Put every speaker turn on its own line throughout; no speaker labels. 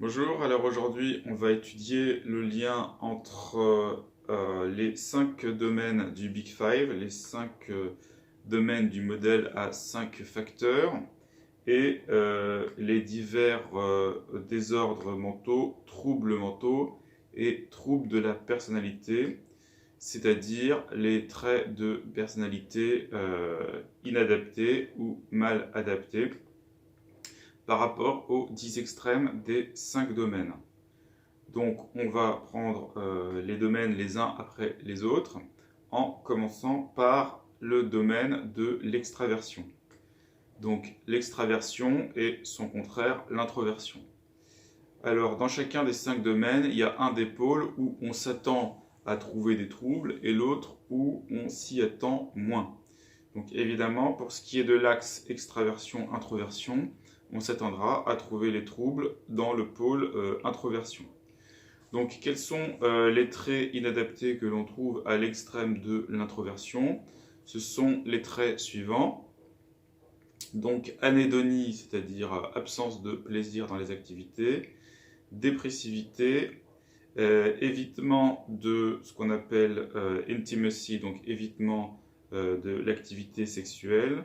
Bonjour, alors aujourd'hui on va étudier le lien entre les 5 domaines du Big Five, les 5 domaines du modèle à 5 facteurs et les divers désordres mentaux, troubles mentaux et troubles de la personnalité, c'est-à-dire les traits de personnalité inadaptés ou mal adaptés par rapport aux 10 extrêmes des 5 domaines. Donc on va prendre les domaines les uns après les autres en commençant par le domaine de l'extraversion. Donc l'extraversion et son contraire, l'introversion. Alors dans chacun des 5 domaines, il y a un des pôles où on s'attend à trouver des troubles et l'autre où on s'y attend moins. Donc évidemment, pour ce qui est de l'axe extraversion-introversion, on s'attendra à trouver les troubles dans le pôle introversion. Donc quels sont les traits inadaptés que l'on trouve à l'extrême de l'introversion? Ce sont les traits suivants. Donc anédonie, c'est-à-dire absence de plaisir dans les activités, dépressivité, évitement de ce qu'on appelle intimacy, donc évitement de l'activité sexuelle,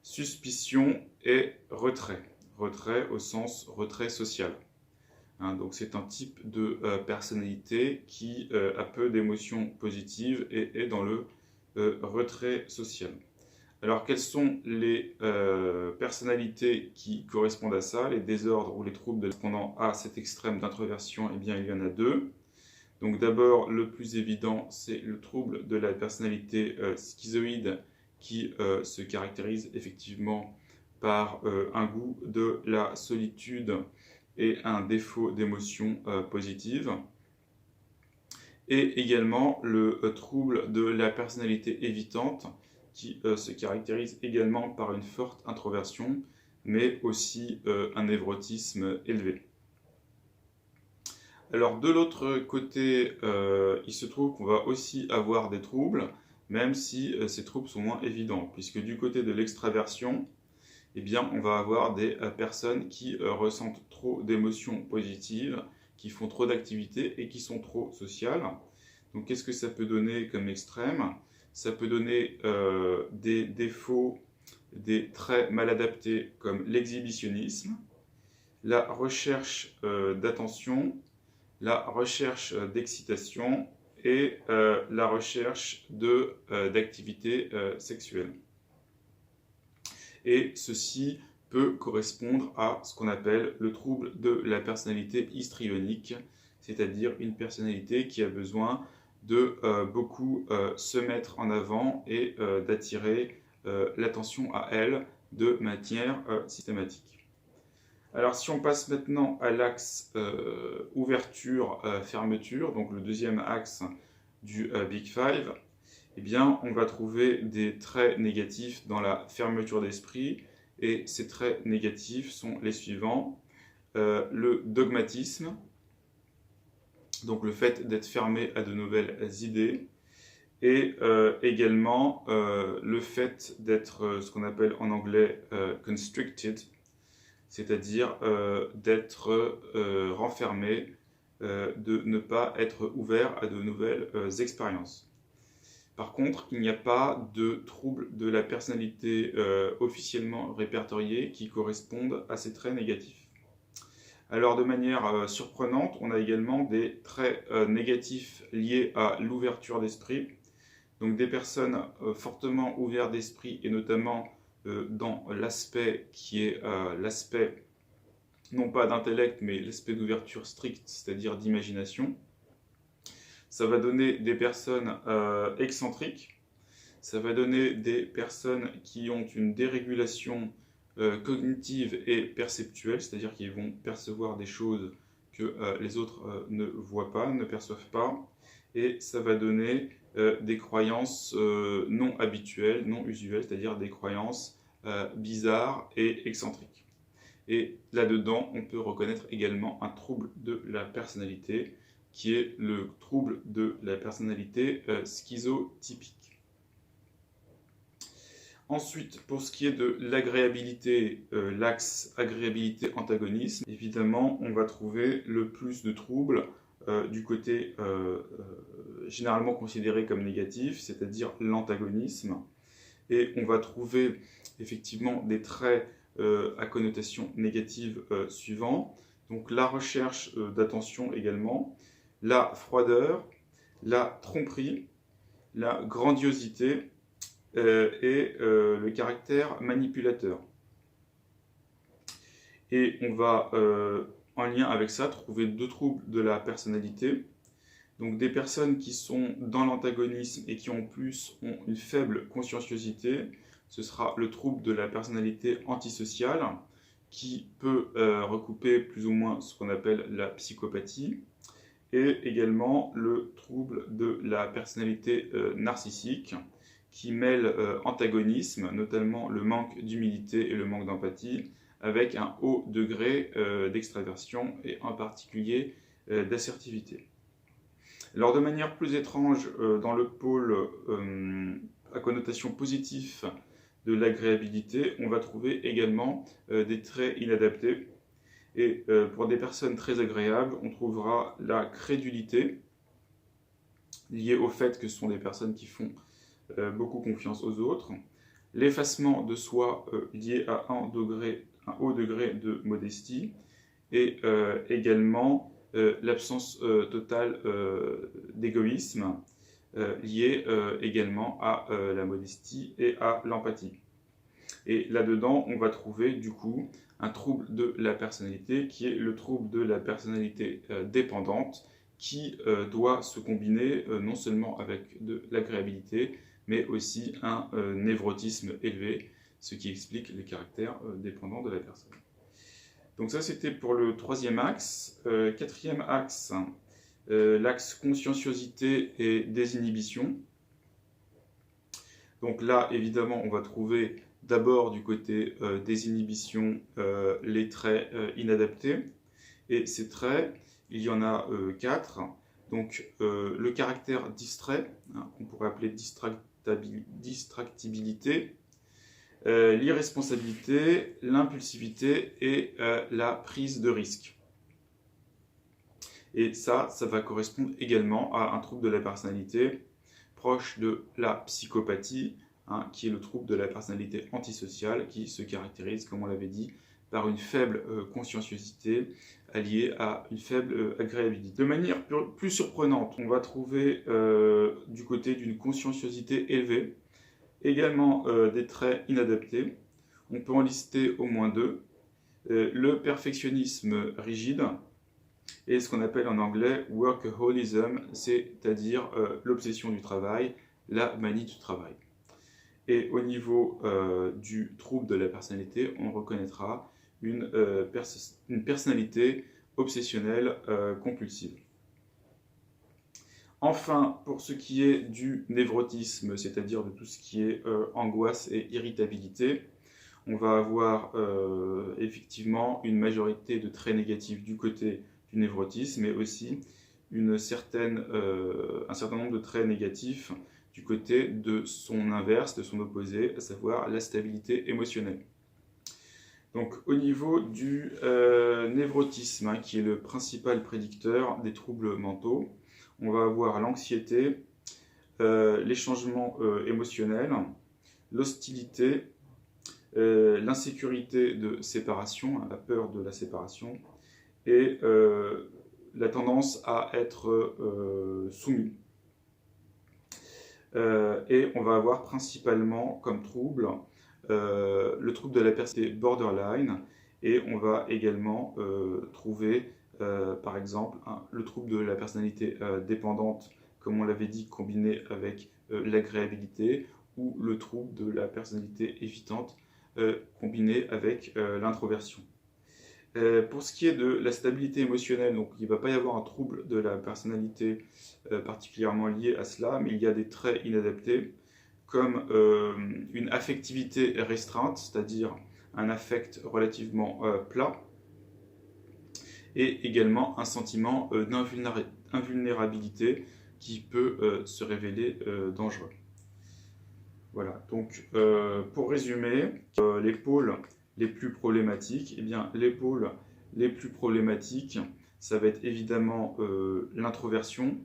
suspicion et retrait. Retrait au sens retrait social. Donc c'est un type de personnalité qui a peu d'émotions positives et est dans le retrait social. Alors quelles sont les personnalités qui correspondent à ça, les désordres ou les troubles correspondant à cet extrême d'introversion? Eh bien il y en a deux. Donc d'abord, le plus évident, c'est le trouble de la personnalité schizoïde qui se caractérise effectivement par un goût de la solitude et un défaut d'émotions positives. Et également le trouble de la personnalité évitante qui se caractérise également par une forte introversion, mais aussi un névrotisme élevé. Alors de l'autre côté, il se trouve qu'on va aussi avoir des troubles, même si ces troubles sont moins évidents, puisque du côté de l'extraversion, eh bien, on va avoir des personnes qui ressentent trop d'émotions positives, qui font trop d'activités et qui sont trop sociales. Donc qu'est-ce que ça peut donner comme extrême? Ça peut donner des défauts, des traits mal adaptés comme l'exhibitionnisme, la recherche d'attention, la recherche d'excitation et la recherche d'activités sexuelles. Et ceci peut correspondre à ce qu'on appelle le trouble de la personnalité histrionique, c'est-à-dire une personnalité qui a besoin de beaucoup se mettre en avant et d'attirer l'attention à elle de manière systématique. Alors si on passe maintenant à l'axe ouverture-fermeture, donc le deuxième axe du Big Five, eh bien on va trouver des traits négatifs dans la fermeture d'esprit, et ces traits négatifs sont les suivants. Le dogmatisme, donc le fait d'être fermé à de nouvelles idées, et également le fait d'être ce qu'on appelle en anglais constricted, c'est-à-dire d'être renfermé, de ne pas être ouvert à de nouvelles expériences. Par contre, il n'y a pas de troubles de la personnalité officiellement répertoriés qui correspondent à ces traits négatifs. Alors de manière surprenante, on a également des traits négatifs liés à l'ouverture d'esprit. Donc des personnes fortement ouvertes d'esprit, et notamment dans l'aspect qui est l'aspect non pas d'intellect, mais l'aspect d'ouverture stricte, c'est-à-dire d'imagination. Ça va donner des personnes excentriques, ça va donner des personnes qui ont une dérégulation cognitive et perceptuelle, c'est-à-dire qu'ils vont percevoir des choses que les autres ne voient pas, ne perçoivent pas, et ça va donner des croyances non habituelles, non usuelles, c'est-à-dire des croyances bizarres et excentriques. Et là-dedans, on peut reconnaître également un trouble de la personnalité, qui est le trouble de la personnalité schizotypique. Ensuite, pour ce qui est de l'agréabilité, l'axe agréabilité-antagonisme, évidemment, on va trouver le plus de troubles du côté généralement considéré comme négatif, c'est-à-dire l'antagonisme. Et on va trouver effectivement des traits à connotation négative suivants. Donc la recherche d'attention également, la froideur, la tromperie, la grandiosité et le caractère manipulateur. Et on va, en lien avec ça, trouver deux troubles de la personnalité. Donc des personnes qui sont dans l'antagonisme et qui en plus ont une faible conscienciosité, ce sera le trouble de la personnalité antisociale, qui peut recouper plus ou moins ce qu'on appelle la psychopathie, et également le trouble de la personnalité narcissique, qui mêle antagonisme, notamment le manque d'humilité et le manque d'empathie, avec un haut degré d'extraversion et en particulier d'assertivité. Alors de manière plus étrange, dans le pôle à connotation positive de l'agréabilité, on va trouver également des traits inadaptés. Et pour des personnes très agréables, on trouvera la crédulité, liée au fait que ce sont des personnes qui font beaucoup confiance aux autres, l'effacement de soi lié à un haut degré de modestie, et également l'absence totale d'égoïsme, liée également à la modestie et à l'empathie. Et là-dedans, on va trouver du coup un trouble de la personnalité qui est le trouble de la personnalité dépendante, qui doit se combiner non seulement avec de l'agréabilité, mais aussi un névrotisme élevé, ce qui explique les caractères dépendants de la personne. Donc ça, c'était pour le troisième axe. Quatrième axe, l'axe conscienciosité et désinhibition. Donc là, évidemment, on va trouver d'abord du côté désinhibition les traits inadaptés. Et ces traits, il y en a 4. Donc le caractère distrait, qu'on pourrait appeler distractibilité, l'irresponsabilité, l'impulsivité et la prise de risque. Et ça va correspondre également à un trouble de la personnalité proche de la psychopathie, qui est le trouble de la personnalité antisociale, qui se caractérise, comme on l'avait dit, par une faible conscienciosité alliée à une faible agréabilité. De manière plus surprenante, on va trouver du côté d'une conscienciosité élevée, également des traits inadaptés. On peut en lister au moins deux. Le perfectionnisme rigide et ce qu'on appelle en anglais workaholism, c'est-à-dire l'obsession du travail, la manie du travail. Et au niveau du trouble de la personnalité, on reconnaîtra une personnalité obsessionnelle compulsive. Enfin, pour ce qui est du névrotisme, c'est-à-dire de tout ce qui est angoisse et irritabilité, on va avoir effectivement une majorité de traits négatifs du côté du névrotisme, mais aussi un certain nombre de traits négatifs du côté de son inverse, de son opposé, à savoir la stabilité émotionnelle. Donc au niveau du névrotisme, qui est le principal prédicteur des troubles mentaux, on va avoir l'anxiété, les changements émotionnels, l'hostilité, l'insécurité de séparation, la peur de la séparation, et la tendance à être soumis. Et on va avoir principalement comme trouble le trouble de la personnalité borderline, et on va également trouver par exemple le trouble de la personnalité dépendante, comme on l'avait dit, combiné avec l'agréabilité, ou le trouble de la personnalité évitante combiné avec l'introversion. Pour ce qui est de la stabilité émotionnelle, donc il ne va pas y avoir un trouble de la personnalité particulièrement lié à cela, mais il y a des traits inadaptés, comme une affectivité restreinte, c'est-à-dire un affect relativement plat, et également un sentiment d'invulnérabilité qui peut se révéler dangereux. Voilà, donc pour résumer, les pôles les plus problématiques, eh bien les pôles les plus problématiques, ça va être évidemment l'introversion.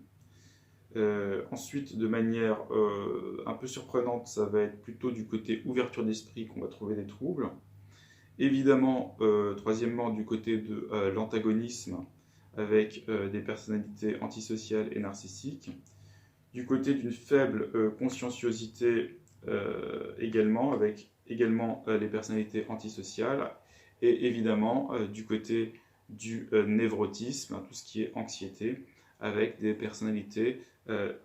Ensuite, de manière un peu surprenante, ça va être plutôt du côté ouverture d'esprit qu'on va trouver des troubles. Évidemment, troisièmement, du côté de l'antagonisme, avec des personnalités antisociales et narcissiques. Du côté d'une faible conscienciosité également, avec également les personnalités antisociales. Et évidemment, du côté du névrotisme, tout ce qui est anxiété, avec des personnalités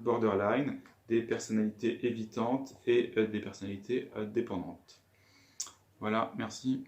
borderline, des personnalités évitantes et des personnalités dépendantes. Voilà, merci.